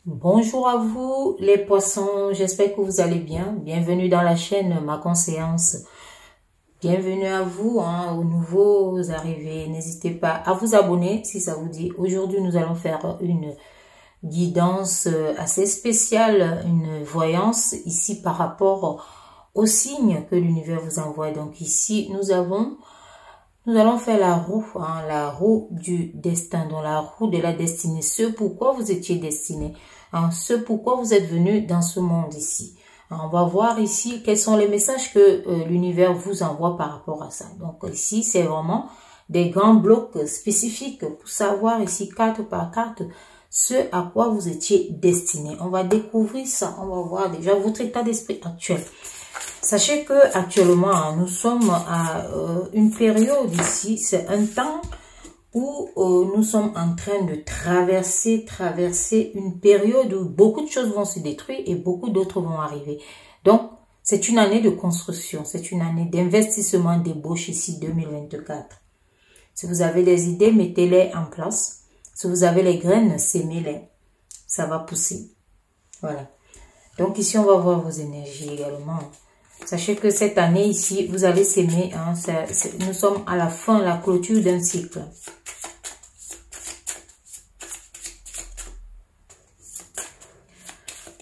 Bonjour à vous les poissons, j'espère que vous allez bien. Bienvenue dans la chaîne Ma Conscience. Bienvenue à vous, aux nouveaux arrivés. N'hésitez pas à vous abonner si ça vous dit. Aujourd'hui, nous allons faire une guidance assez spéciale, une voyance ici par rapport aux signes que l'univers vous envoie. Donc ici, nous allons faire la roue du destin, dans la roue de la destinée, ce pourquoi vous étiez destiné, ce pourquoi vous êtes venu dans ce monde ici. On va voir ici quels sont les messages que l'univers vous envoie par rapport à ça. Donc ici, c'est vraiment des grands blocs spécifiques pour savoir ici, carte par carte, ce à quoi vous étiez destiné. On va découvrir ça, on va voir déjà votre état d'esprit actuel. Sachez que actuellement, nous sommes à une période ici, c'est un temps où nous sommes en train de traverser une période où beaucoup de choses vont se détruire et beaucoup d'autres vont arriver. Donc, c'est une année de construction, c'est une année d'investissement, d'ébauche ici 2024. Si vous avez des idées, mettez-les en place. Si vous avez les graines, sémez-les. Ça va pousser. Voilà. Donc ici, on va voir vos énergies également. Sachez que cette année ici, vous allez s'aimer. Nous sommes à la fin, la clôture d'un cycle.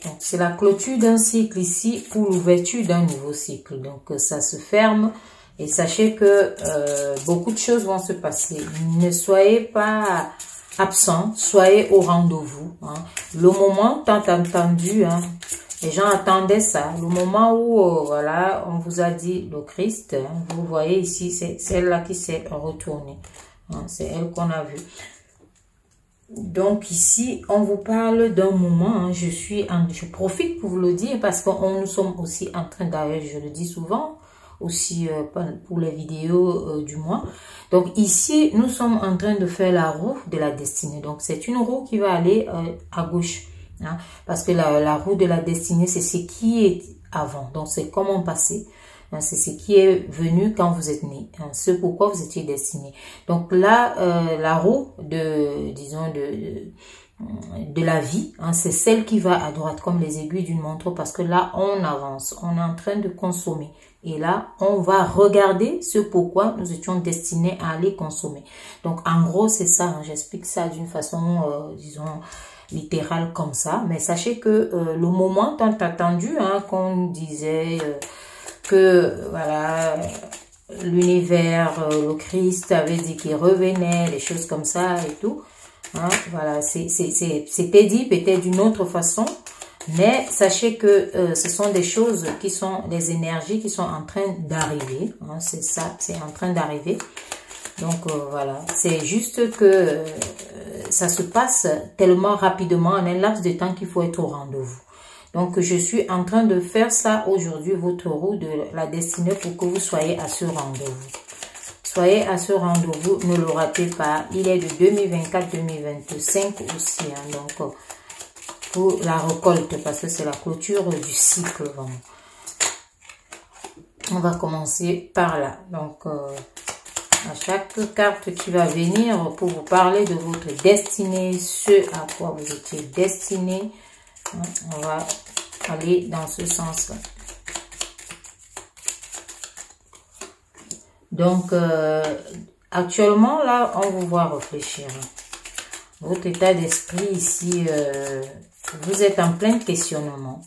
Donc, c'est la clôture d'un cycle ici pour l'ouverture d'un nouveau cycle. Donc, ça se ferme. Et sachez que beaucoup de choses vont se passer. Ne soyez pas absents, soyez au rendez-vous. Le moment tant attendu, les gens attendaient ça. Le moment où, voilà, on vous a dit le Christ, vous voyez ici, c'est celle-là qui s'est retournée. C'est elle qu'on a vue. Donc ici, on vous parle d'un moment, je profite pour vous le dire parce que nous sommes aussi en train, d'ailleurs, je le dis souvent, aussi pour les vidéos du mois. Donc ici, nous sommes en train de faire la roue de la destinée. Donc c'est une roue qui va aller à gauche. Parce que la roue de la destinée, c'est ce qui est avant. Donc c'est comment passer. C'est ce qui est venu quand vous êtes né. Ce pourquoi vous étiez destiné. Donc là, la roue disons, de la vie, c'est celle qui va à droite comme les aiguilles d'une montre parce que là, on avance. On est en train de consommer. Et là, on va regarder ce pourquoi nous étions destinés à aller consommer. Donc, en gros, c'est ça. J'explique ça d'une façon, disons, littérale comme ça. Mais sachez que le moment tant attendu, qu'on disait que, voilà, l'univers, le Christ avait dit qu'il revenait, des choses comme ça et tout. Voilà, c'était dit peut-être d'une autre façon. Mais sachez que ce sont des choses qui sont des énergies qui sont en train d'arriver. C'est ça, c'est en train d'arriver. Donc voilà, c'est juste que ça se passe tellement rapidement en un laps de temps qu'il faut être au rendez-vous. Donc je suis en train de faire ça aujourd'hui, votre roue de la destinée pour que vous soyez à ce rendez-vous. Soyez à ce rendez-vous, ne le ratez pas. Il est de 2024-2025 aussi. Donc pour la récolte, parce que c'est la clôture du cycle. Vraiment. On va commencer par là. Donc, à chaque carte qui va venir pour vous parler de votre destinée, ce à quoi vous étiez destiné, on va aller dans ce sens-là. Donc, actuellement, là, on vous voit réfléchir. Votre état d'esprit ici, vous êtes en plein questionnement.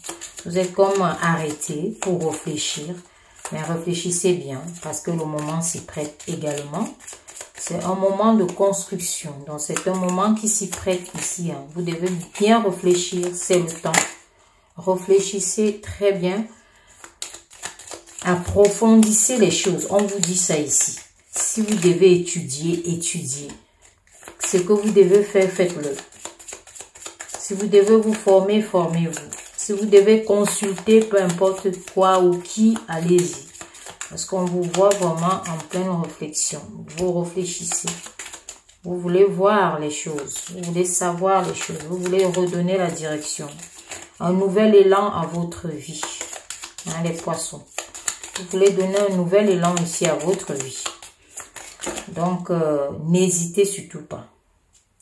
Vous êtes comme arrêté pour réfléchir. Mais réfléchissez bien parce que le moment s'y prête également. C'est un moment de construction. Donc, c'est un moment qui s'y prête ici. Vous devez bien réfléchir. C'est le temps. Réfléchissez très bien. Approfondissez les choses. On vous dit ça ici. Si vous devez étudier, étudiez. Ce que vous devez faire, faites-le. Si vous devez vous former, formez-vous. Si vous devez consulter, peu importe quoi ou qui, allez-y. Parce qu'on vous voit vraiment en pleine réflexion. Vous réfléchissez. Vous voulez voir les choses. Vous voulez savoir les choses. Vous voulez redonner la direction. Un nouvel élan à votre vie. Les poissons. Vous voulez donner un nouvel élan ici à votre vie. Donc, n'hésitez surtout pas.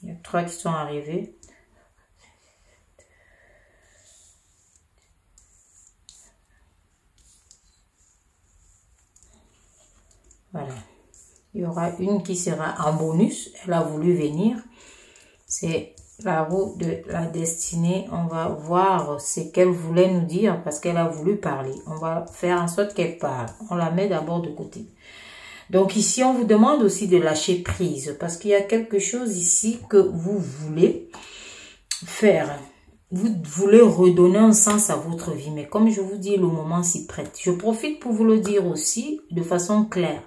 Il y a 3 qui sont arrivés. Il y aura une qui sera en bonus. Elle a voulu venir. C'est la roue de la destinée. On va voir ce qu'elle voulait nous dire parce qu'elle a voulu parler. On va faire en sorte qu'elle parle. On la met d'abord de côté. Donc ici, on vous demande aussi de lâcher prise parce qu'il y a quelque chose ici que vous voulez faire. Vous voulez redonner un sens à votre vie. Mais comme je vous dis, le moment s'y prête. Je profite pour vous le dire aussi de façon claire.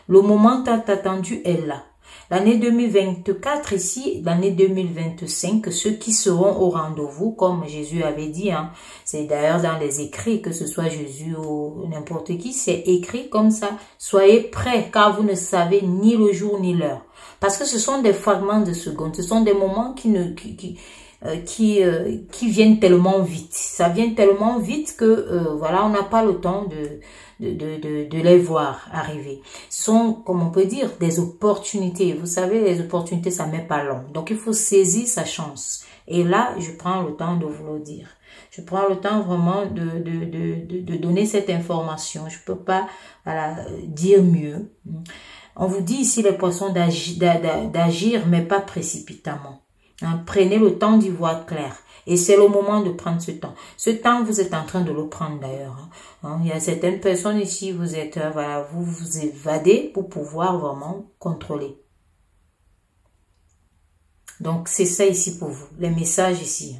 Le moment tant attendu est là. L'année 2024 ici, l'année 2025, ceux qui seront au rendez-vous, comme Jésus avait dit, hein, c'est d'ailleurs dans les écrits, que ce soit Jésus ou n'importe qui, c'est écrit comme ça. Soyez prêts, car vous ne savez ni le jour ni l'heure. Parce que ce sont des fragments de secondes, ce sont des moments qui viennent tellement vite. Ça vient tellement vite que voilà, on n'a pas le temps de les voir arriver. Ce sont, comme on peut dire, des opportunités. Vous savez, les opportunités, ça met pas long. Donc, il faut saisir sa chance. Et là, je prends le temps de vous le dire. Je prends le temps vraiment de donner cette information. Je peux pas dire mieux. On vous dit ici, les poissons, d'agir, mais pas précipitamment. Hein, prenez le temps d'y voir clair. Et c'est le moment de prendre ce temps. Ce temps, vous êtes en train de le prendre d'ailleurs. Hein. Il y a certaines personnes ici, vous êtes, voilà, vous vous évadez pour pouvoir vraiment contrôler. Donc, c'est ça ici pour vous, les messages ici.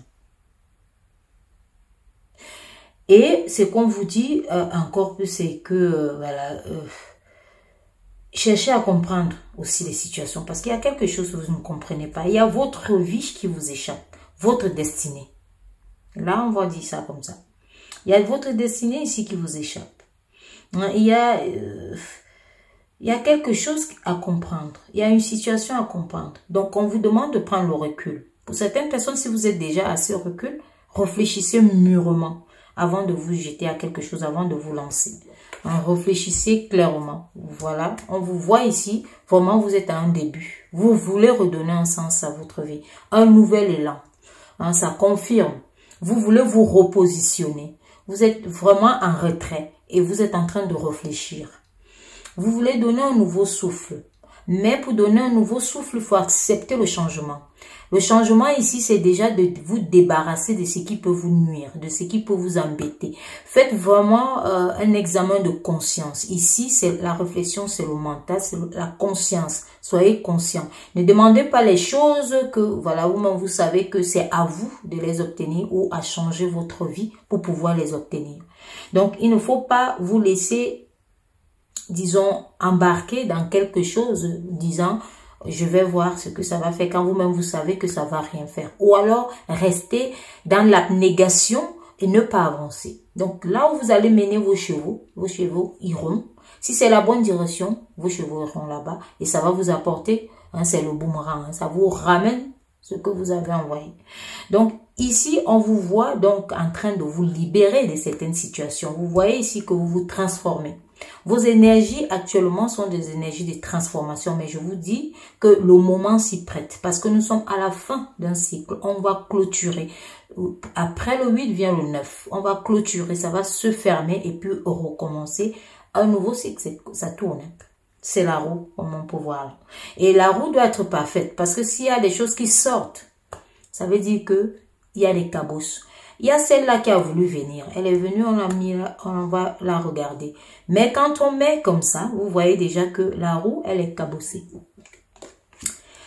Et ce qu'on vous dit encore plus, c'est que, voilà, cherchez à comprendre aussi les situations. Parce qu'il y a quelque chose que vous ne comprenez pas. Il y a votre vie qui vous échappe. Votre destinée. Là, on va dire ça comme ça. Il y a votre destinée ici qui vous échappe. Il y a quelque chose à comprendre. Il y a une situation à comprendre. Donc, on vous demande de prendre le recul. Pour certaines personnes, si vous êtes déjà assez au recul, réfléchissez mûrement avant de vous jeter à quelque chose, avant de vous lancer. Réfléchissez clairement. Voilà, on vous voit ici. Vraiment, vous êtes à un début. Vous voulez redonner un sens à votre vie. Un nouvel élan. Ça confirme. Vous voulez vous repositionner. Vous êtes vraiment en retrait et vous êtes en train de réfléchir. Vous voulez donner un nouveau souffle. Mais pour donner un nouveau souffle, il faut accepter le changement. Le changement ici, c'est déjà de vous débarrasser de ce qui peut vous nuire, de ce qui peut vous embêter. Faites vraiment un examen de conscience. Ici, c'est la réflexion, c'est le mental, c'est la conscience. Soyez conscient. Ne demandez pas les choses que, voilà, vous-même vous savez que c'est à vous de les obtenir ou à changer votre vie pour pouvoir les obtenir. Donc, il ne faut pas vous laisser, disons, embarquer dans quelque chose, disant, je vais voir ce que ça va faire quand vous-même vous savez que ça va rien faire. Ou alors, rester dans l'abnégation et ne pas avancer. Donc, là où vous allez mener vos chevaux iront. Si c'est la bonne direction, vos chevaux iront là-bas et ça va vous apporter, hein, c'est le boomerang, hein, ça vous ramène ce que vous avez envoyé. Donc, ici, on vous voit donc en train de vous libérer de certaines situations. Vous voyez ici que vous vous transformez. Vos énergies actuellement sont des énergies de transformation, mais je vous dis que le moment s'y prête parce que nous sommes à la fin d'un cycle. On va clôturer. Après le 8 vient le 9. On va clôturer, ça va se fermer et puis recommencer un nouveau cycle. Ça tourne. C'est la roue, comme on peut voir. Et la roue doit être parfaite parce que s'il y a des choses qui sortent, ça veut dire que il y a des cabosses. Il y a celle-là qui a voulu venir. Elle est venue, on l'a mis là, on va la regarder. Mais quand on met comme ça, vous voyez déjà que la roue, elle est cabossée.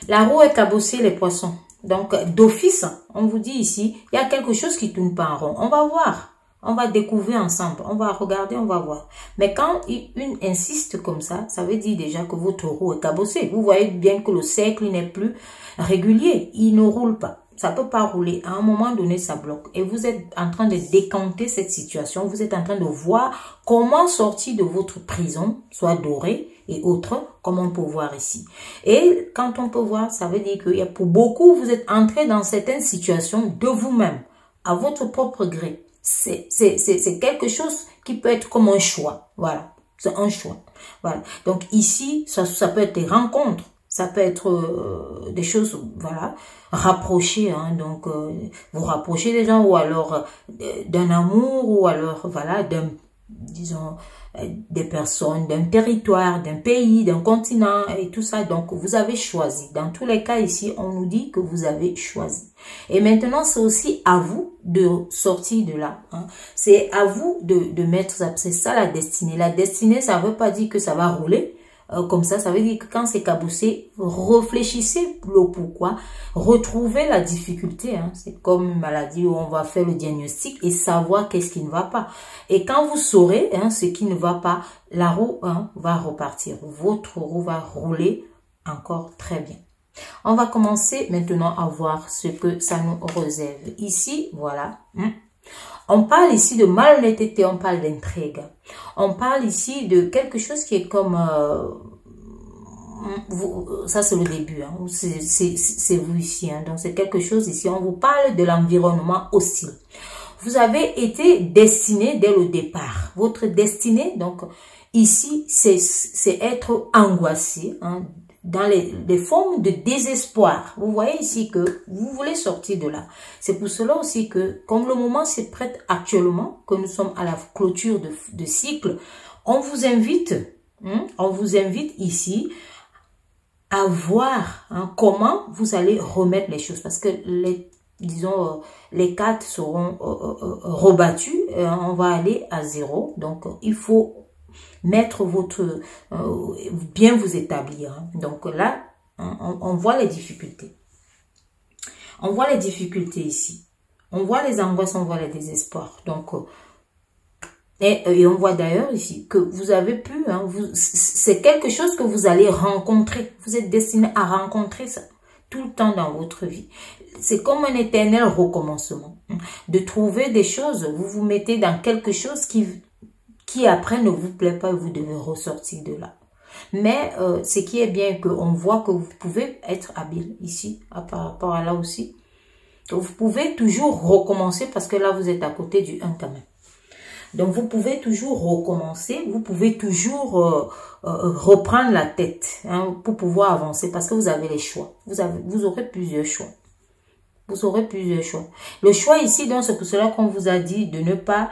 La roue est cabossée, les poissons. Donc, d'office, on vous dit ici, il y a quelque chose qui ne tourne pas en rond. On va voir. On va découvrir ensemble. On va regarder, on va voir. Mais quand une insiste comme ça, ça veut dire déjà que votre roue est cabossée. Vous voyez bien que le cercle n'est plus régulier. Il ne roule pas. Ça peut pas rouler. À un moment donné, ça bloque. Et vous êtes en train de décanter cette situation. Vous êtes en train de voir comment sortir de votre prison, soit dorée et autres, comme on peut voir ici. Et quand on peut voir, ça veut dire que pour beaucoup, vous êtes entré dans certaines situations de vous-même, à votre propre gré. C'est quelque chose qui peut être comme un choix. Voilà. C'est un choix. Voilà. Donc ici, ça peut être des rencontres. Ça peut être des choses, voilà, rapprochées, hein, vous rapprochez des gens, ou alors d'un amour, ou alors, voilà, disons, des personnes, d'un territoire, d'un pays, d'un continent et tout ça. Donc, vous avez choisi. Dans tous les cas ici, on nous dit que vous avez choisi. Et maintenant, c'est aussi à vous de sortir de là. Hein. C'est à vous de mettre ça. C'est ça la destinée. La destinée, ça ne veut pas dire que ça va rouler. Comme ça veut dire que quand c'est cabossé, réfléchissez le pourquoi, retrouvez la difficulté. Hein. C'est comme une maladie où on va faire le diagnostic et savoir qu'est-ce qui ne va pas. Et quand vous saurez ce qui ne va pas, la roue va repartir. Votre roue va rouler encore très bien. On va commencer maintenant à voir ce que ça nous réserve. Ici, voilà. On parle ici de malhonnêteté, on parle d'intrigue. On parle ici de quelque chose qui est comme... ça, c'est le début. Hein, c'est vous ici. Hein, donc, c'est quelque chose ici. On vous parle de l'environnement hostile. Vous avez été destiné dès le départ. Votre destinée, donc, ici, c'est être angoissé, hein, dans les formes de désespoir. Vous voyez ici que vous voulez sortir de là. C'est pour cela aussi que, comme le moment se prête actuellement, que nous sommes à la clôture de cycle, on vous invite ici à voir comment vous allez remettre les choses. Parce que disons, les cartes seront rebattues, on va aller à 0. Donc, il faut mettre votre... bien vous établir. Hein. Donc là, on voit les difficultés. On voit les difficultés ici. On voit les angoisses, on voit les désespoirs. Donc, et on voit d'ailleurs ici que vous avez pu... Hein, c'est quelque chose que vous allez rencontrer. Vous êtes destiné à rencontrer ça tout le temps dans votre vie. C'est comme un éternel recommencement. De trouver des choses, vous vous mettez dans quelque chose qui après ne vous plaît pas et vous devez ressortir de là. Mais ce qui est bien qu'on voit que vous pouvez être habile ici, par rapport à là aussi. Donc, vous pouvez toujours recommencer parce que là vous êtes à côté du 1 quand même. Donc vous pouvez toujours recommencer, vous pouvez toujours reprendre la tête pour pouvoir avancer parce que vous avez les choix. Vous aurez plusieurs choix. Vous aurez plusieurs choix. Le choix ici, donc c'est pour cela qu'on vous a dit de ne pas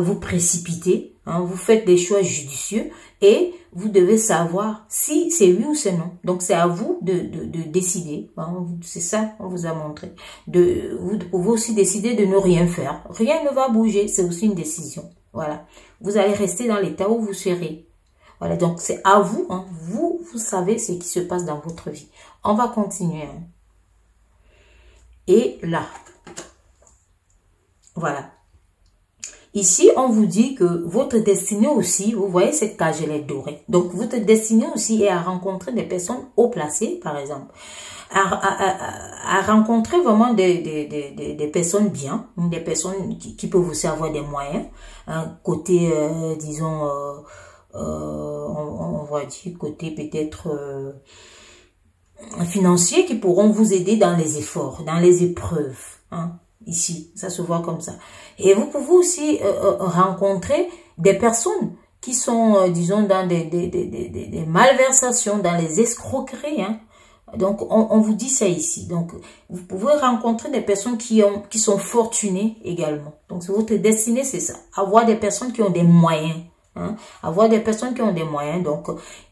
vous précipiter. Hein, vous faites des choix judicieux et vous devez savoir si c'est oui ou c'est non. Donc c'est à vous de décider. Hein, c'est ça qu'on vous a montré. Vous pouvez aussi décider de ne rien faire. Rien ne va bouger. C'est aussi une décision. Voilà. Vous allez rester dans l'état où vous serez. Voilà. Donc c'est à vous. Hein, vous savez ce qui se passe dans votre vie. On va continuer. Hein. Et là, voilà. Ici, on vous dit que votre destinée aussi, vous voyez cette cage, elle est dorée. Donc, votre destinée aussi est à rencontrer des personnes haut placées, par exemple. À rencontrer vraiment des personnes bien, des personnes qui peuvent vous servir des moyens. Côté, disons, on va dire côté peut-être... financiers qui pourront vous aider dans les efforts, dans les épreuves. Hein, ici, ça se voit comme ça. Et vous pouvez aussi rencontrer des personnes qui sont, disons, dans des malversations, dans les escroqueries. Hein. Donc, on vous dit ça ici. Donc, vous pouvez rencontrer des personnes qui sont fortunées également. Donc, votre destinée, c'est ça. Avoir des personnes qui ont des moyens. Hein, avoir des personnes qui ont des moyens. Donc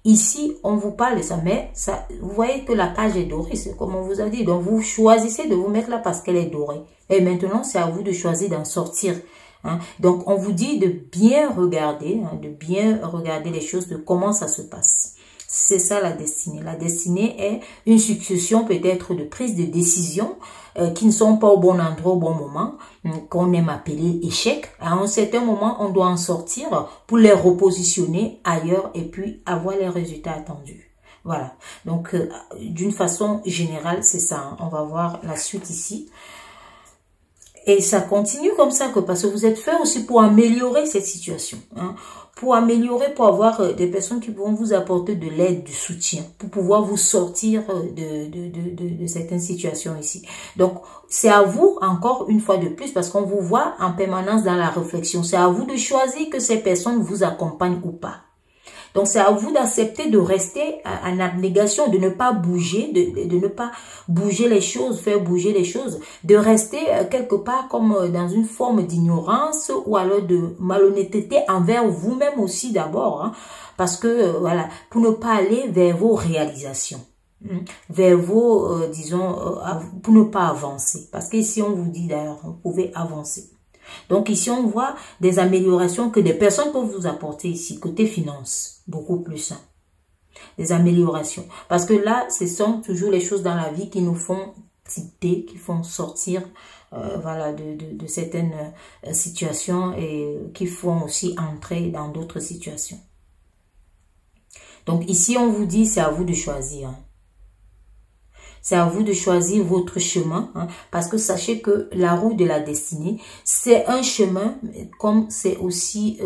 ici on vous parle de ça, mais ça, vous voyez que la cage est dorée, c'est comme on vous a dit. Donc vous choisissez de vous mettre là parce qu'elle est dorée et maintenant c'est à vous de choisir d'en sortir. Hein. Donc on vous dit de bien regarder, de bien regarder les choses, de comment ça se passe. C'est ça la destinée. La destinée est une succession peut-être de prises de décision qui ne sont pas au bon endroit, au bon moment, qu'on aime appeler échec. À un certain moment, on doit en sortir pour les repositionner ailleurs et puis avoir les résultats attendus. Voilà. Donc, d'une façon générale, c'est ça. Hein. On va voir la suite ici. Et ça continue comme ça, parce que vous êtes fait aussi pour améliorer cette situation. Hein. Pour améliorer, pour avoir des personnes qui pourront vous apporter de l'aide, du soutien, pour pouvoir vous sortir de certaines situations ici. Donc, c'est à vous, encore une fois de plus, parce qu'on vous voit en permanence dans la réflexion. C'est à vous de choisir que ces personnes vous accompagnent ou pas. Donc, c'est à vous d'accepter de rester en abnégation, de ne pas bouger, de ne pas bouger les choses, faire bouger les choses, de rester quelque part comme dans une forme d'ignorance ou alors de malhonnêteté envers vous-même aussi d'abord, hein, parce que, voilà, pour ne pas aller vers vos réalisations, vers vos, disons, pour ne pas avancer. Parce qu'ici, on vous dit d'ailleurs, vous pouvez avancer. Donc ici, on voit des améliorations que des personnes peuvent vous apporter ici, côté finance, beaucoup plus. Hein. Des améliorations. Parce que là, ce sont toujours les choses dans la vie qui nous font tilter, qui font sortir voilà, de certaines situations et qui font aussi entrer dans d'autres situations. Donc ici, on vous dit, c'est à vous de choisir. Hein. C'est à vous de choisir votre chemin, hein, parce que sachez que la roue de la destinée, c'est un chemin comme c'est aussi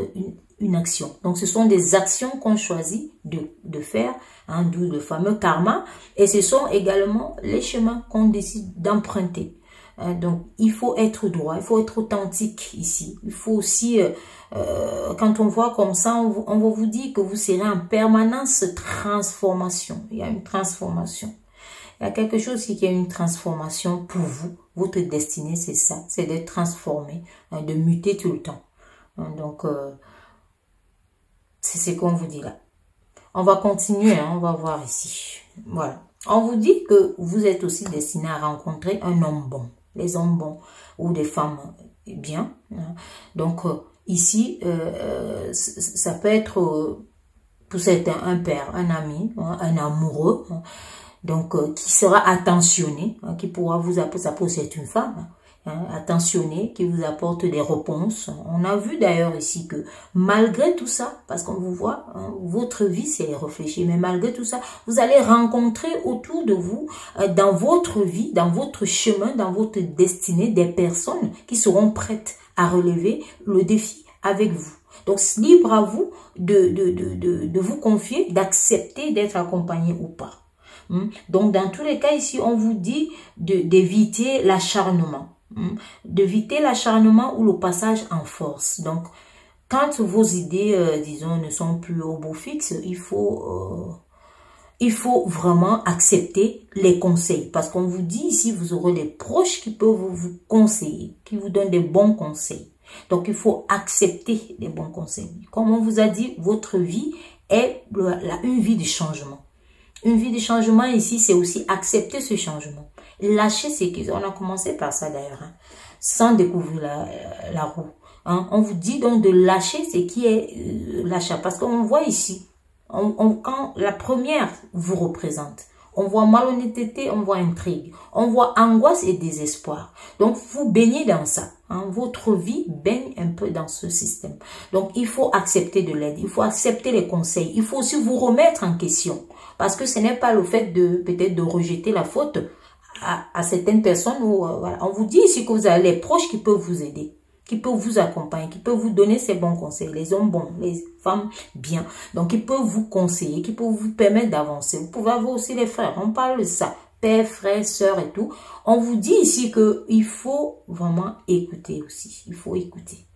une action. Donc, ce sont des actions qu'on choisit de faire, hein, d'où le fameux karma, et ce sont également les chemins qu'on décide d'emprunter. Donc, il faut être droit, il faut être authentique ici. Il faut aussi, quand on voit comme ça, on va vous dire que vous serez en permanence transformation. Il y a une transformation. Il y a quelque chose qui est une transformation pour vous. Votre destinée, c'est ça. C'est d'être transformé, hein, de muter tout le temps. Donc, c'est ce qu'on vous dit là. On va continuer, hein, on va voir ici. Voilà. On vous dit que vous êtes aussi destiné à rencontrer un homme bon. Les hommes bons ou des femmes bien. Hein. Donc, ici, ça peut être pour certains un père, un ami, hein, un amoureux. Hein. Donc, qui sera attentionné, hein, qui pourra vous apporter, ça peut être une femme, hein, attentionné, qui vous apporte des réponses. On a vu d'ailleurs ici que malgré tout ça, parce qu'on vous voit, hein, votre vie c'est réfléchir, mais malgré tout ça, vous allez rencontrer autour de vous, dans votre vie, dans votre chemin, dans votre destinée, des personnes qui seront prêtes à relever le défi avec vous. Donc, libre à vous de vous confier, d'accepter d'être accompagné ou pas. Donc, dans tous les cas, ici, on vous dit d'éviter l'acharnement. D'éviter l'acharnement ou le passage en force. Donc, quand vos idées, disons, ne sont plus au beau fixe, il faut vraiment accepter les conseils. Parce qu'on vous dit ici, vous aurez des proches qui peuvent vous conseiller, qui vous donnent des bons conseils. Donc, il faut accepter les bons conseils. Comme on vous a dit, votre vie est une vie de changement. Une vie de changement ici, c'est aussi accepter ce changement. Lâcher ce qui... On a commencé par ça d'ailleurs, hein, sans découvrir la roue. Hein. On vous dit donc de lâcher ce qui est l'achat. Parce qu'on voit ici, quand la première vous représente, on voit malhonnêteté, on voit intrigue, on voit angoisse et désespoir. Donc, vous baignez dans ça. Hein. Votre vie baigne un peu dans ce système. Donc, il faut accepter de l'aide, il faut accepter les conseils. Il faut aussi vous remettre en question. Parce que ce n'est pas le fait de peut-être de rejeter la faute à certaines personnes. Où, voilà. On vous dit ici que vous avez les proches qui peuvent vous aider, qui peuvent vous accompagner, qui peuvent vous donner ces bons conseils. Les hommes bons, les femmes bien. Donc, ils peuvent vous conseiller, qui peuvent vous permettre d'avancer. Vous pouvez avoir aussi les frères. On parle de ça. Père, frère, sœur et tout. On vous dit ici qu'il faut vraiment écouter aussi. Il faut écouter.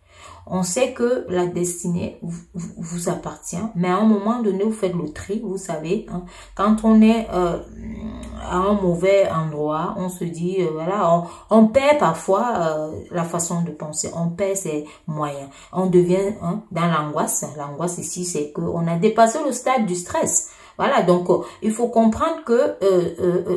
On sait que la destinée vous appartient, mais à un moment donné, vous faites le tri, vous savez. Hein, quand on est à un mauvais endroit, on se dit, voilà, on perd parfois la façon de penser. On perd ses moyens. On devient dans l'angoisse. L'angoisse ici, c'est qu'on a dépassé le stade du stress. Voilà, donc il faut comprendre que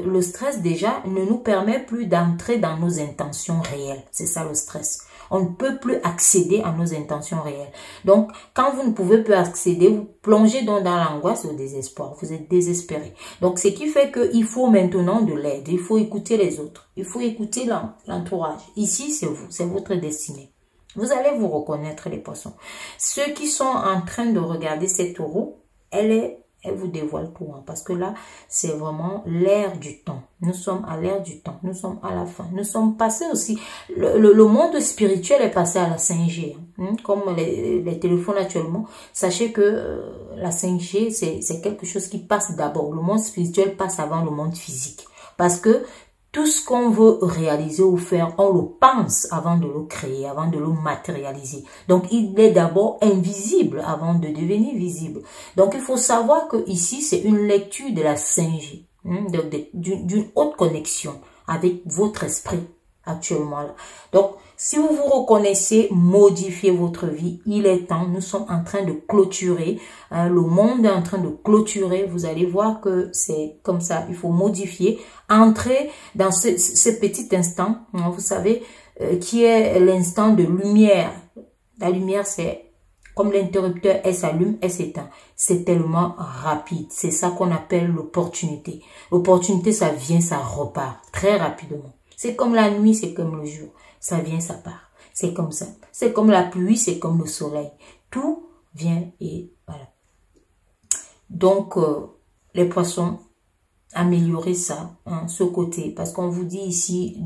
le stress déjà ne nous permet plus d'entrer dans nos intentions réelles. C'est ça le stress. On ne peut plus accéder à nos intentions réelles. Donc, quand vous ne pouvez plus accéder, vous plongez donc dans l'angoisse et le désespoir. Vous êtes désespéré. Donc, ce qui fait qu'il faut maintenant de l'aide. Il faut écouter les autres. Il faut écouter l'entourage. Ici, c'est vous. C'est votre destinée. Vous allez vous reconnaître, les poissons. Ceux qui sont en train de regarder cette roue, elle vous dévoile tout. Hein, parce que là, c'est vraiment l'ère du temps. Nous sommes à l'ère du temps. Nous sommes à la fin. Nous sommes passés aussi. Le monde spirituel est passé à la 5G. Hein, comme les téléphones actuellement. Sachez que la 5G, c'est quelque chose qui passe d'abord. Le monde spirituel passe avant le monde physique. Parce que tout ce qu'on veut réaliser ou faire, on le pense avant de le créer, avant de le matérialiser. Donc, il est d'abord invisible avant de devenir visible. Donc, il faut savoir que ici, c'est une lecture de la 5G, d'une haute connexion avec votre esprit actuellement là. Donc, si vous vous reconnaissez, modifiez votre vie. Il est temps. Nous sommes en train de clôturer. Le monde est en train de clôturer. Vous allez voir que c'est comme ça. Il faut modifier. Entrer dans ce petit instant, vous savez, qui est l'instant de lumière. La lumière, c'est comme l'interrupteur, elle s'allume, elle s'éteint. C'est tellement rapide. C'est ça qu'on appelle l'opportunité. L'opportunité, ça vient, ça repart très rapidement. C'est comme la nuit, c'est comme le jour. Ça vient, ça part. C'est comme ça. C'est comme la pluie, c'est comme le soleil. Tout vient et voilà. Donc, les poissons, améliorez ça, hein, ce côté. Parce qu'on vous dit ici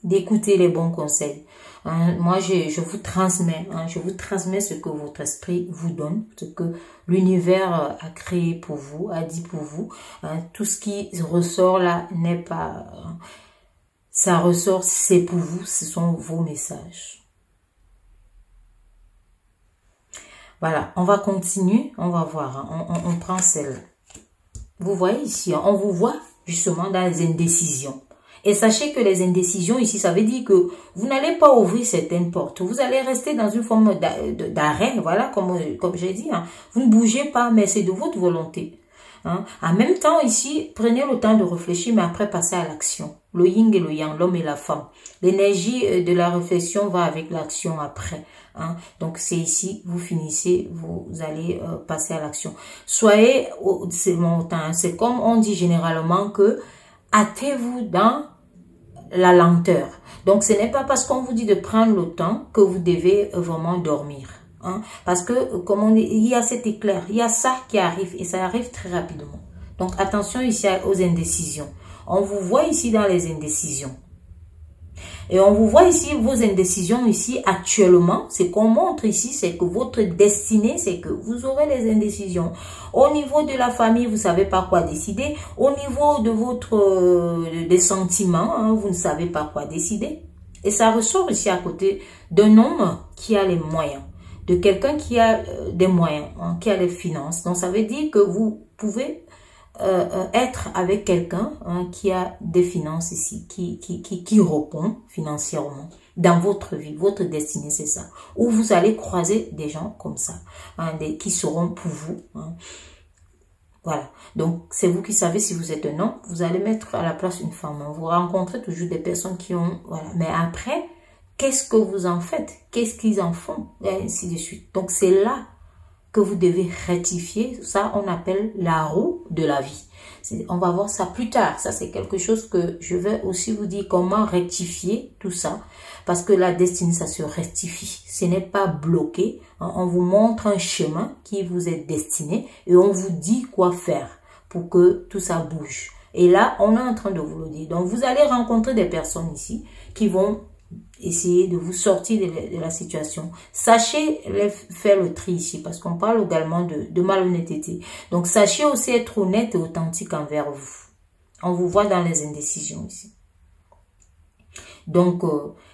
d'écouter les bons conseils. Hein, moi, je vous transmets. Hein, je vous transmets ce que votre esprit vous donne. Ce que l'univers a créé pour vous, a dit pour vous. Hein, tout ce qui ressort là n'est pas... ça ressort, c'est pour vous, ce sont vos messages. Voilà, on va continuer, on va voir, hein, on prend celle. Vous voyez ici, on vous voit justement dans les indécisions. Et sachez que les indécisions ici, ça veut dire que vous n'allez pas ouvrir certaines portes. Vous allez rester dans une forme d'arrêt, voilà, comme j'ai dit. Hein. Vous ne bougez pas, mais c'est de votre volonté. Hein. En même temps, ici, prenez le temps de réfléchir, mais après, passez à l'action. Le yin et le yang, l'homme et la femme. L'énergie de la réflexion va avec l'action après. Hein. Donc, c'est ici, vous finissez, vous allez passer à l'action. Soyez, c'est mon temps, hein. C'est comme on dit généralement que hâtez-vous dans la lenteur. Donc, ce n'est pas parce qu'on vous dit de prendre le temps que vous devez vraiment dormir. Hein? Parce que, comme on dit, il y a cet éclair, il y a ça qui arrive et ça arrive très rapidement. Donc, attention ici aux indécisions. On vous voit ici dans les indécisions. Et on vous voit ici, vos indécisions ici actuellement, ce qu'on montre ici, c'est que votre destinée, c'est que vous aurez les indécisions. Au niveau de la famille, vous ne savez pas quoi décider. Au niveau de votre des sentiments, hein, vous ne savez pas quoi décider. Et ça ressort ici à côté d'un homme qui a les moyens, de quelqu'un qui a des moyens, hein, qui a les finances. Donc ça veut dire que vous pouvez être avec quelqu'un hein, qui a des finances ici, qui répond financièrement dans votre vie, votre destinée, c'est ça. Ou vous allez croiser des gens comme ça, hein, qui seront pour vous. Hein. Voilà. Donc, c'est vous qui savez si vous êtes un homme, vous allez mettre à la place une femme. Vous rencontrez toujours des personnes qui ont... Voilà. Mais après, qu'est-ce que vous en faites? Qu'est-ce qu'ils en font? Et ainsi de suite. Donc, c'est là que vous devez rectifier. Ça, on appelle la roue de la vie. On va voir ça plus tard. Ça, c'est quelque chose que je vais aussi vous dire comment rectifier tout ça. Parce que la destinée, ça se rectifie. Ce n'est pas bloqué. On vous montre un chemin qui vous est destiné et on vous dit quoi faire pour que tout ça bouge. Et là, on est en train de vous le dire. Donc, vous allez rencontrer des personnes ici qui vont essayer de vous sortir de la situation. Sachez faire le tri ici parce qu'on parle également de malhonnêteté. Donc, sachez aussi être honnête et authentique envers vous. On vous voit dans les indécisions ici. Donc,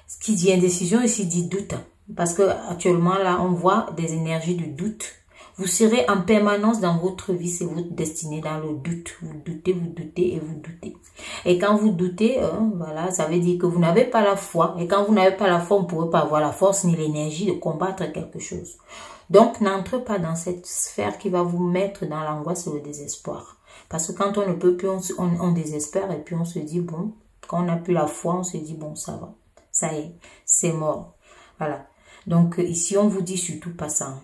ce qui dit indécision ici dit doute. Parce que actuellement, là, on voit des énergies de doute. Vous serez en permanence dans votre vie, c'est votre destinée, dans le doute. Vous doutez et vous doutez. Et quand vous doutez, voilà, ça veut dire que vous n'avez pas la foi. Et quand vous n'avez pas la foi, on ne pourrait pas avoir la force ni l'énergie de combattre quelque chose. Donc, n'entrez pas dans cette sphère qui va vous mettre dans l'angoisse et le désespoir. Parce que quand on ne peut plus, on désespère et puis on se dit, bon, quand on n'a plus la foi, on se dit, bon, ça va. Ça y est, c'est mort. Voilà. Donc, ici, on vous dit surtout pas ça.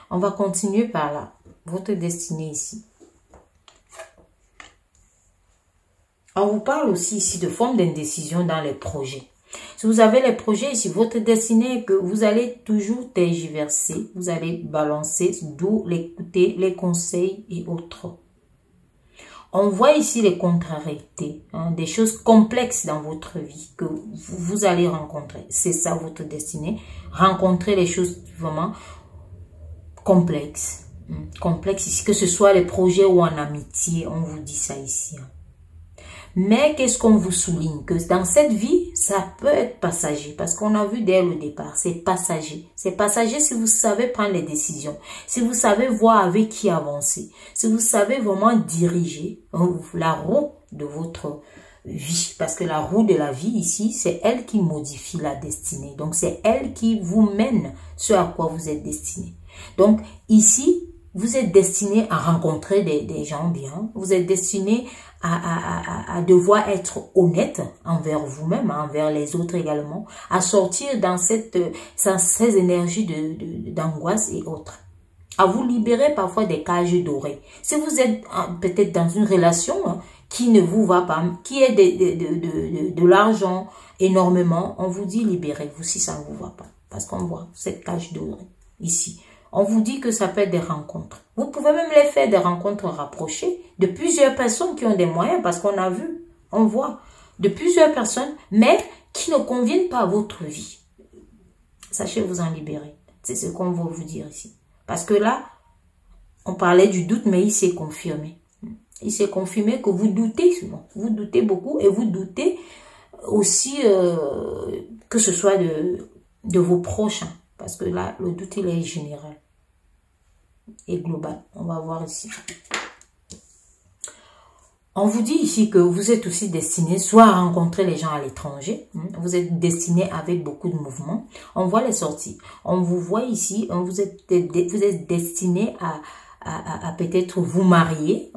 On va continuer par là. Votre destinée ici. On vous parle aussi ici de forme d'indécision dans les projets. Si vous avez les projets ici, votre destinée est que vous allez toujours tergiverser. Vous allez balancer, d'où l'écouter, les conseils et autres. On voit ici les contrariétés, hein, des choses complexes dans votre vie que vous allez rencontrer. C'est ça votre destinée. Rencontrer les choses vraiment complexes. Complexes ici, que ce soit les projets ou en amitié, on vous dit ça ici. Hein. Mais qu'est-ce qu'on vous souligne? Que dans cette vie, ça peut être passager. Parce qu'on a vu dès le départ, c'est passager. C'est passager si vous savez prendre les décisions. Si vous savez voir avec qui avancer. Si vous savez vraiment diriger la roue de votre vie. Parce que la roue de la vie ici, c'est elle qui modifie la destinée. Donc c'est elle qui vous mène ce à quoi vous êtes destiné. Donc ici, vous êtes destiné à rencontrer des gens bien. Vous êtes destiné à devoir être honnête envers vous-même, envers les autres également, à sortir dans ces énergies d'angoisse et autres. À vous libérer parfois des cages dorées. Si vous êtes peut-être dans une relation qui ne vous va pas, qui est de l'argent énormément, on vous dit libérez-vous si ça ne vous va pas. Parce qu'on voit cette cage dorée ici. On vous dit que ça peut être des rencontres. Vous pouvez même les faire des rencontres rapprochées de plusieurs personnes qui ont des moyens parce qu'on a vu, on voit, de plusieurs personnes, mais qui ne conviennent pas à votre vie. Sachez vous en libérer. C'est ce qu'on va vous dire ici. Parce que là, on parlait du doute, mais il s'est confirmé. Il s'est confirmé que vous doutez souvent. Vous doutez beaucoup et vous doutez aussi que ce soit de vos prochains. Parce que là, le doute, il est général et global. On va voir ici. On vous dit ici que vous êtes aussi destiné soit à rencontrer les gens à l'étranger. Vous êtes destiné avec beaucoup de mouvements. On voit les sorties. On vous voit ici, vous êtes destiné à peut-être vous marier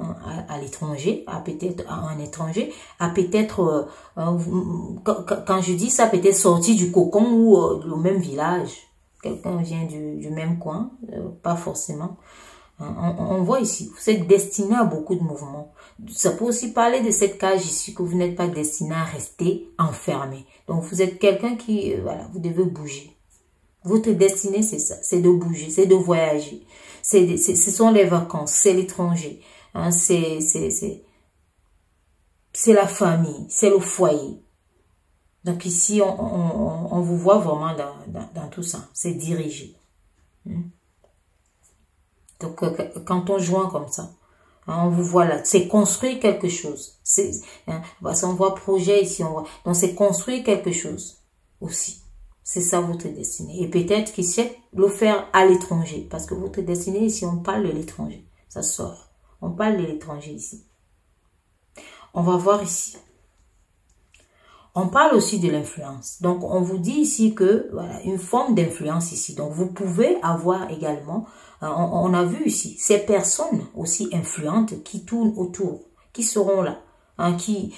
à l'étranger, à peut-être à un étranger, à peut-être, quand je dis ça, peut-être sortir du cocon ou du même village. Quelqu'un vient du même coin, pas forcément. On voit ici, vous êtes destiné à beaucoup de mouvements. Ça peut aussi parler de cette cage ici, que vous n'êtes pas destiné à rester enfermé. Donc vous êtes quelqu'un qui, voilà, vous devez bouger. Votre destinée, c'est ça, c'est de bouger, c'est de voyager. Ce sont les vacances, c'est l'étranger. Hein, c'est la famille, c'est le foyer. Donc ici, on vous voit vraiment dans tout ça. C'est dirigé. Donc quand on joint comme ça, on vous voit là. C'est construire quelque chose. On voit projet ici. Donc c'est construire quelque chose aussi. C'est ça votre destinée. Et peut-être qu'il sait le faire à l'étranger. Parce que votre destinée ici, on parle de l'étranger. Ça sort. On parle de l'étranger ici. On va voir ici. On parle aussi de l'influence. Donc, on vous dit ici que, voilà, une forme d'influence ici. Donc, vous pouvez avoir également, on a vu ici, ces personnes aussi influentes qui tournent autour, qui seront là, hein, qui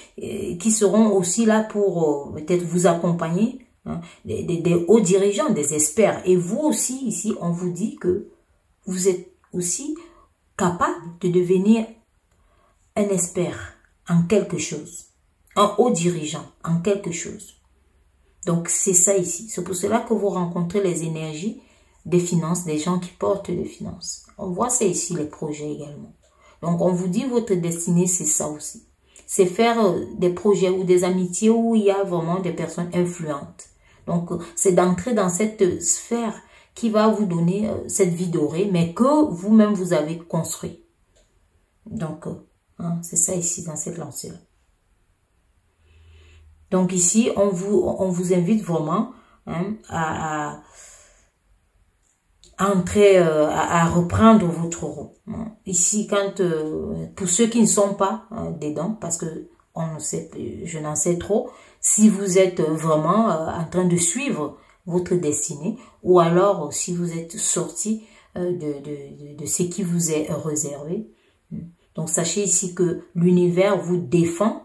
seront aussi là pour peut-être vous accompagner, hein, des hauts dirigeants, des experts. Et vous aussi, ici, on vous dit que vous êtes aussi capable de devenir un expert en quelque chose. Un haut dirigeant en quelque chose. Donc, c'est ça ici. C'est pour cela que vous rencontrez les énergies des finances, des gens qui portent des finances. On voit ça ici, les projets également. Donc, on vous dit votre destinée, c'est ça aussi. C'est faire des projets ou des amitiés où il y a vraiment des personnes influentes. Donc, c'est d'entrer dans cette sphère qui va vous donner cette vie dorée, mais que vous-même, vous avez construit. Donc, hein, c'est ça ici, dans cette lancée-là. Donc ici, on vous invite vraiment, hein, à entrer, à reprendre votre rôle. Hein. Ici, pour ceux qui ne sont pas dedans, parce que je n'en sais trop, si vous êtes vraiment en train de suivre votre destinée, ou alors si vous êtes sorti de ce qui vous est réservé. Donc sachez ici que l'univers vous défend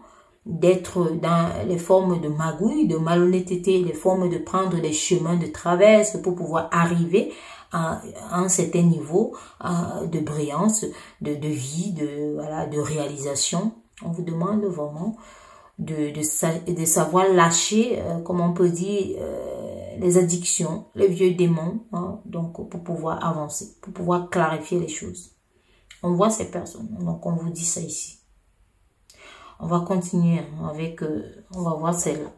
d'être dans les formes de magouille, de malhonnêteté, les formes de prendre des chemins de traverse pour pouvoir arriver à un certain niveau de brillance, de vie, de réalisation. On vous demande vraiment de savoir lâcher, comme on peut dire, les addictions, les vieux démons, hein, donc pour pouvoir avancer, pour pouvoir clarifier les choses. On voit ces personnes, donc on vous dit ça ici. On va continuer avec, on va voir celle-là.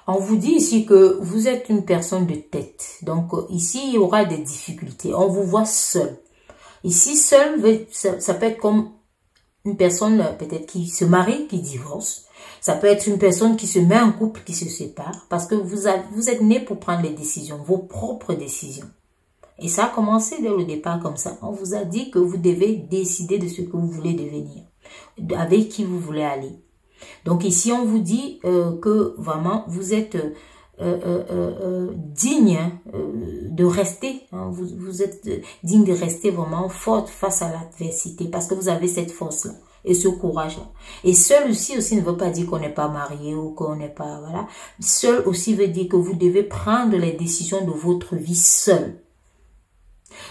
On vous dit ici que vous êtes une personne de tête. Donc ici, il y aura des difficultés. On vous voit seul. Ici, seul, ça peut être comme une personne peut-être qui se marie, qui divorce. Ça peut être une personne qui se met en couple, qui se sépare, parce que vous êtes né pour prendre les décisions, vos propres décisions. Et ça a commencé dès le départ comme ça. On vous a dit que vous devez décider de ce que vous voulez devenir, avec qui vous voulez aller. Donc ici, on vous dit que vraiment, vous êtes digne de rester. Hein, vous êtes digne de rester vraiment forte face à l'adversité parce que vous avez cette force-là et ce courage-là. Et seul aussi ne veut pas dire qu'on n'est pas marié ou qu'on n'est pas... Voilà. Seul aussi veut dire que vous devez prendre les décisions de votre vie seul.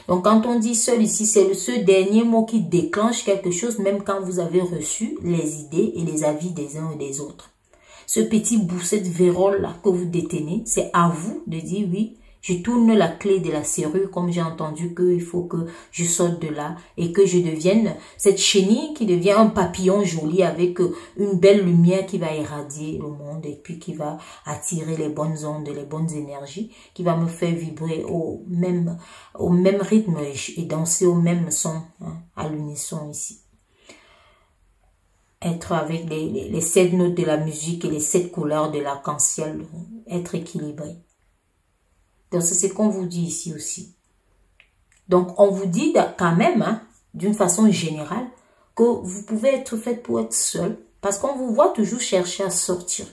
Donc, quand on dit seul ici, c'est ce dernier mot qui déclenche quelque chose, même quand vous avez reçu les idées et les avis des uns et des autres. Ce petit bout, cette vérole-là que vous détenez, c'est à vous de dire oui, je tourne la clé de la serrure comme j'ai entendu qu'il faut que je sorte de là et que je devienne cette chenille qui devient un papillon joli avec une belle lumière qui va irradier le monde et puis qui va attirer les bonnes ondes, les bonnes énergies, qui va me faire vibrer au même rythme et danser au même son, hein, à l'unisson ici. Être avec les 7 notes de la musique et les 7 couleurs de l'arc-en-ciel, être équilibré. Donc, c'est ce qu'on vous dit ici aussi. Donc, on vous dit quand même, hein, d'une façon générale, que vous pouvez être fait pour être seul. Parce qu'on vous voit toujours chercher à sortir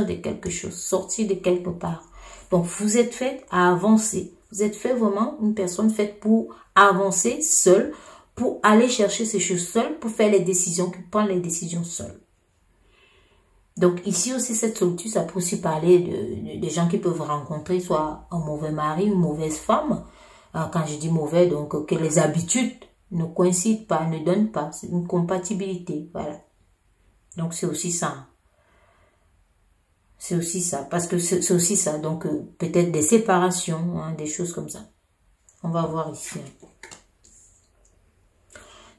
de quelque chose, sortir de quelque part. Donc, vous êtes fait à avancer. Vous êtes fait vraiment une personne faite pour avancer seul, pour aller chercher ces choses seul, pour faire les décisions, pour prendre les décisions seul. Donc ici aussi, cette solitude, ça peut aussi parler de gens qui peuvent rencontrer soit un mauvais mari, une mauvaise femme. Quand je dis mauvais, donc que les habitudes ne coïncident pas, ne donnent pas. C'est une compatibilité, voilà. Donc c'est aussi ça. C'est aussi ça, parce que c'est aussi ça. Donc peut-être des séparations, hein, des choses comme ça. On va voir ici.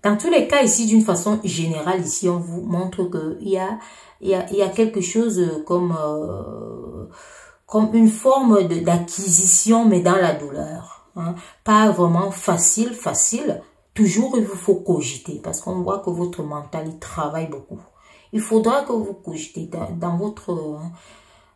Dans tous les cas, ici, d'une façon générale, ici, on vous montre qu'il y a quelque chose comme une forme d'acquisition, mais dans la douleur. Hein. Pas vraiment facile. Toujours, il vous faut cogiter, parce qu'on voit que votre mental, il travaille beaucoup. Il faudra que vous cogitez dans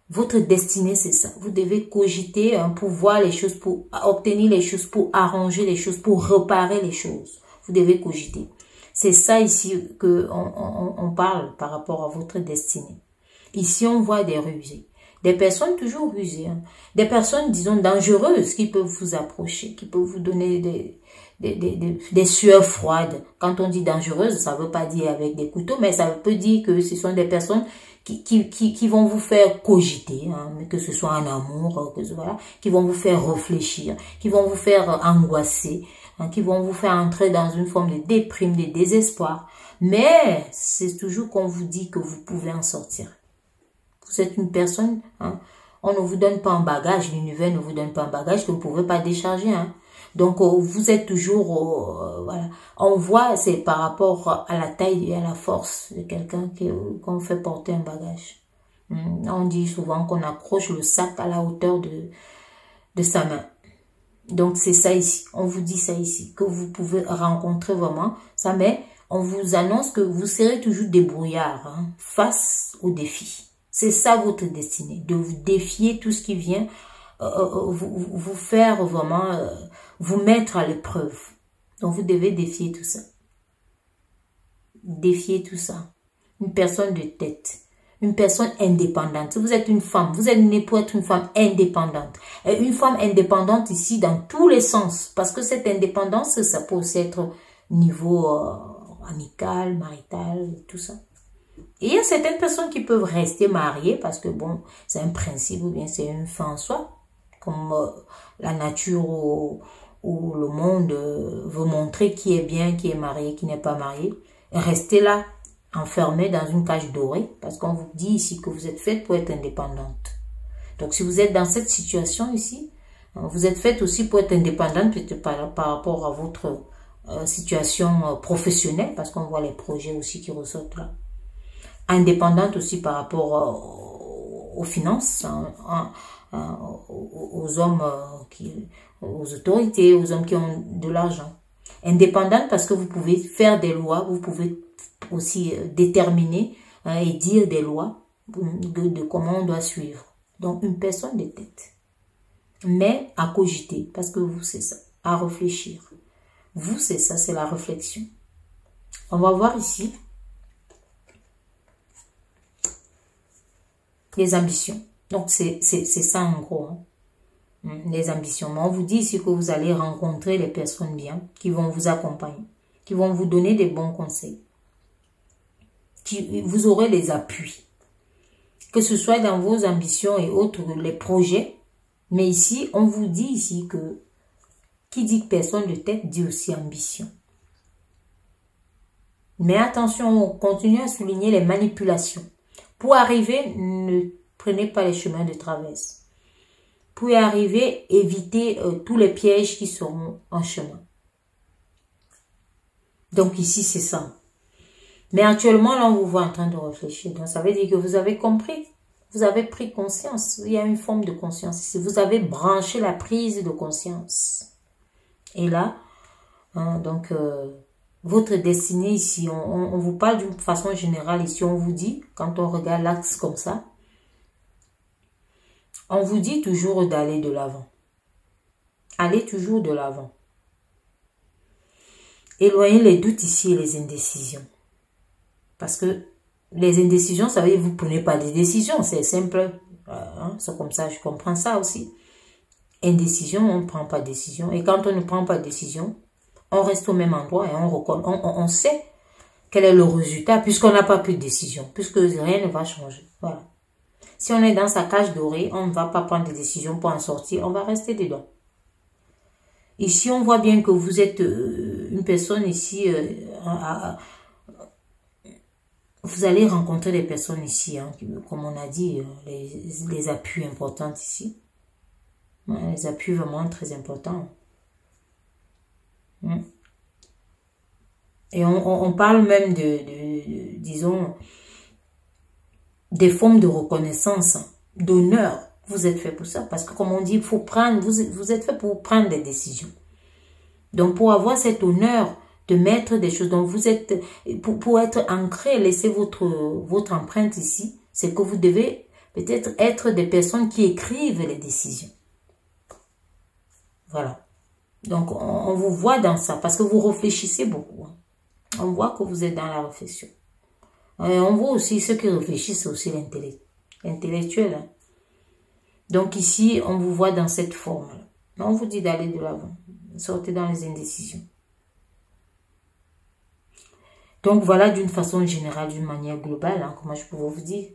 votre destinée, c'est ça. Vous devez cogiter hein, pour voir les choses, pour obtenir les choses, pour arranger les choses, pour réparer les choses. Vous devez cogiter. C'est ça ici on parle par rapport à votre destinée. Ici, on voit des rusés. Des personnes toujours rusées. Hein. Des personnes, disons, dangereuses qui peuvent vous approcher, qui peuvent vous donner des sueurs froides. Quand on dit dangereuse, ça ne veut pas dire avec des couteaux, mais ça peut dire que ce sont des personnes qui vont vous faire cogiter, hein, que ce soit en amour, voilà, qui vont vous faire réfléchir, qui vont vous faire angoisser, hein, qui vont vous faire entrer dans une forme de déprime, de désespoir. Mais c'est toujours qu'on vous dit que vous pouvez en sortir. Vous êtes une personne, hein, on ne vous donne pas un bagage, l'univers ne vous donne pas un bagage que vous ne pouvez pas décharger. Hein. Donc, vous êtes toujours, voilà. On voit, c'est par rapport à la taille et à la force de quelqu'un qu'on fait porter un bagage. On dit souvent qu'on accroche le sac à la hauteur de sa main. Donc, c'est ça ici. On vous dit ça ici, que vous pouvez rencontrer vraiment ça, mais on vous annonce que vous serez toujours débrouillard hein, face aux défis. C'est ça votre destinée, de vous défier tout ce qui vient vous faire vraiment... vous mettre à l'épreuve. Donc, vous devez défier tout ça. Défier tout ça. Une personne de tête. Une personne indépendante. Si vous êtes une femme, vous êtes née pour être une femme indépendante. Et une femme indépendante ici dans tous les sens. Parce que cette indépendance, ça peut aussi être niveau amical, marital, tout ça. Et il y a certaines personnes qui peuvent rester mariées parce que bon, c'est un principe ou bien c'est une fin en soi. Comme la nature où le monde veut montrer qui est bien, qui est marié, qui n'est pas marié. Et restez là, enfermé dans une cage dorée, parce qu'on vous dit ici que vous êtes faite pour être indépendante. Donc, si vous êtes dans cette situation ici, vous êtes faite aussi pour être indépendante, peut-être par rapport à votre situation professionnelle, parce qu'on voit les projets aussi qui ressortent là. Indépendante aussi par rapport aux finances, aux hommes, aux autorités, aux hommes qui ont de l'argent. Indépendante parce que vous pouvez faire des lois, vous pouvez aussi déterminer et dire des lois de comment on doit suivre. Donc, une personne de tête. Mais à cogiter, parce que vous, c'est ça, à réfléchir. Vous, c'est ça, c'est la réflexion. On va voir ici les ambitions. Donc, c'est ça en gros, hein. Les ambitions. Mais on vous dit ici que vous allez rencontrer les personnes bien, qui vont vous accompagner, qui vont vous donner des bons conseils. Vous aurez les appuis. Que ce soit dans vos ambitions et autres, les projets. Mais ici, on vous dit ici que qui dit personne de tête dit aussi ambition. Mais attention, on continue à souligner les manipulations. Pour arriver, ne prenez pas les chemins de traverse. Pour y arriver, évitez tous les pièges qui seront en chemin. Donc ici, c'est ça. Mais actuellement, là, on vous voit en train de réfléchir. Donc, ça veut dire que vous avez compris. Vous avez pris conscience. Il y a une forme de conscience ici. Vous avez branché la prise de conscience. Et là, hein, donc, votre destinée ici, on vous parle d'une façon générale ici. On vous dit, quand on regarde l'axe comme ça, on vous dit toujours d'aller de l'avant. Allez toujours de l'avant. Éloignez les doutes ici et les indécisions. Parce que les indécisions, ça veut dire que vous ne prenez pas des décisions. C'est simple. Hein, c'est comme ça, je comprends ça aussi. Indécision, on ne prend pas de décision. Et quand on ne prend pas de décision, on reste au même endroit et on sait quel est le résultat puisqu'on n'a pas pris de décision, puisque rien ne va changer. Voilà. Si on est dans sa cage dorée, on ne va pas prendre des décisions pour en sortir, on va rester dedans. Ici, on voit bien que vous êtes une personne ici, vous allez rencontrer des personnes ici, hein, comme on a dit, les appuis importants ici. Les appuis vraiment très importants. Et on parle même disons, des formes de reconnaissance, d'honneur. Vous êtes fait pour ça. Parce que comme on dit, il faut prendre, vous êtes fait pour prendre des décisions. Donc pour avoir cet honneur de mettre des choses, donc vous êtes, pour être ancré, laisser votre empreinte ici, c'est que vous devez peut-être être des personnes qui écrivent les décisions. Voilà. Donc, on vous voit dans ça parce que vous réfléchissez beaucoup. Hein. On voit que vous êtes dans la réflexion. On voit aussi ceux qui réfléchissent, c'est aussi l'intellectuel. Hein. Donc, ici, on vous voit dans cette forme. On vous dit d'aller de l'avant. Sortez dans les indécisions. Donc, voilà d'une façon générale, d'une manière globale, hein, comment je peux vous dire.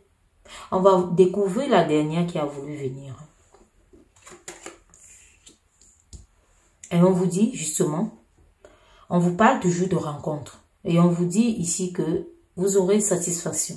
On va découvrir la dernière qui a voulu venir. Et on vous dit, justement, on vous parle toujours de rencontre. Et on vous dit ici que vous aurez satisfaction.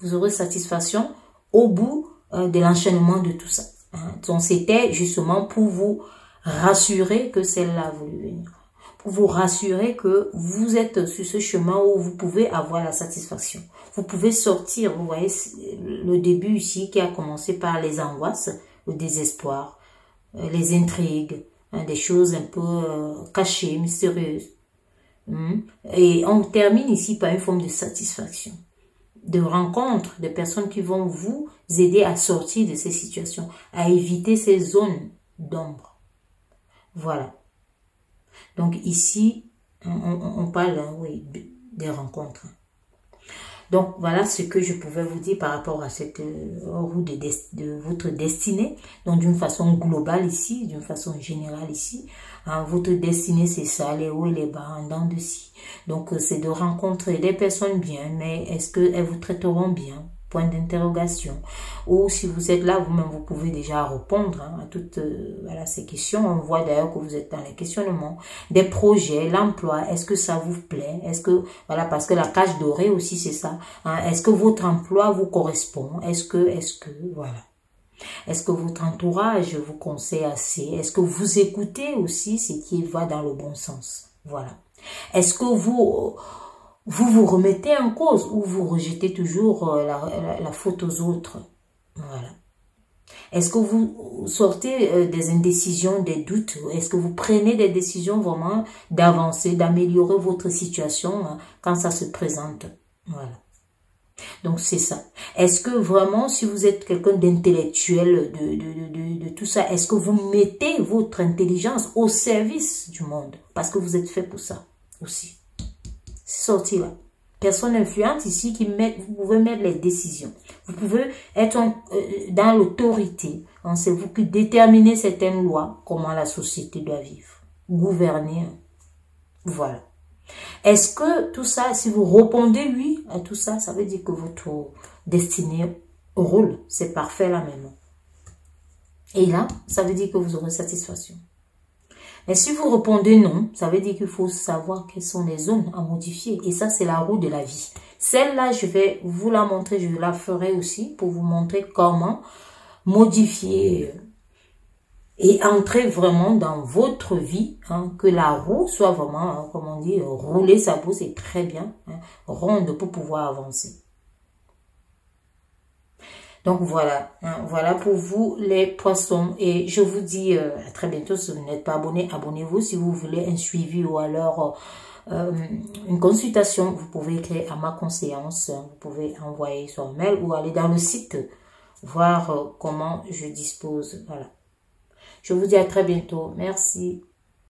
Vous aurez satisfaction au bout de l'enchaînement de tout ça. Hein. Donc, c'était justement pour vous rassurer que celle-là a voulu venir. Pour vous rassurer que vous êtes sur ce chemin où vous pouvez avoir la satisfaction. Vous pouvez sortir, vous voyez, le début ici qui a commencé par les angoisses, le désespoir, les intrigues, des choses un peu cachées, mystérieuses. Et on termine ici par une forme de satisfaction, de rencontre, de personnes qui vont vous aider à sortir de ces situations, à éviter ces zones d'ombre. Voilà. Donc ici, on parle oui, des rencontres. Donc voilà ce que je pouvais vous dire par rapport à cette roue de votre destinée. Donc d'une façon globale ici, d'une façon générale ici. Hein, votre destinée c'est ça, les hauts et les bas, en dents de scie. Donc c'est de rencontrer des personnes bien, mais est-ce qu'elles vous traiteront bien? Point d'interrogation. Ou si vous êtes là, vous-même, vous pouvez déjà répondre hein, à toutes voilà, ces questions. On voit d'ailleurs que vous êtes dans les questionnements. Des projets, l'emploi, est-ce que ça vous plaît? Est-ce que, voilà, parce que la cage dorée aussi, c'est ça. Hein, est-ce que votre emploi vous correspond? Est-ce que, voilà. Est-ce que votre entourage vous conseille assez? Est-ce que vous écoutez aussi ce qui va dans le bon sens? Voilà. Est-ce que vous remettez en cause ou vous rejetez toujours la faute aux autres? Voilà. Est-ce que vous sortez des indécisions, des doutes? Est-ce que vous prenez des décisions vraiment d'avancer, d'améliorer votre situation quand ça se présente? Voilà. Donc, c'est ça. Est-ce que vraiment, si vous êtes quelqu'un d'intellectuel, de tout ça, est-ce que vous mettez votre intelligence au service du monde? Parce que vous êtes fait pour ça aussi. C'est sorti là. Personne influente ici qui met, vous pouvez mettre les décisions. Vous pouvez être dans l'autorité. C'est vous qui déterminez certaines lois, comment la société doit vivre. Gouverner. Voilà. Est-ce que tout ça, si vous répondez oui à tout ça, ça veut dire que votre destinée roule. C'est parfait là maintenant. Et là, ça veut dire que vous aurez satisfaction. Mais si vous répondez non, ça veut dire qu'il faut savoir quelles sont les zones à modifier. Et ça, c'est la roue de la vie. Celle-là, je vais vous la montrer, je la ferai aussi pour vous montrer comment modifier et entrer vraiment dans votre vie, que la roue soit vraiment, comme on dit, rouler sa boue, c'est très bien, ronde pour pouvoir avancer. Donc voilà, voilà pour vous les poissons. Et je vous dis à très bientôt. Si vous n'êtes pas abonné, abonnez-vous. Si vous voulez un suivi ou alors une consultation, vous pouvez écrire à ma conseillance. Vous pouvez envoyer son mail ou aller dans le site, voir comment je dispose. Voilà. Je vous dis à très bientôt. Merci.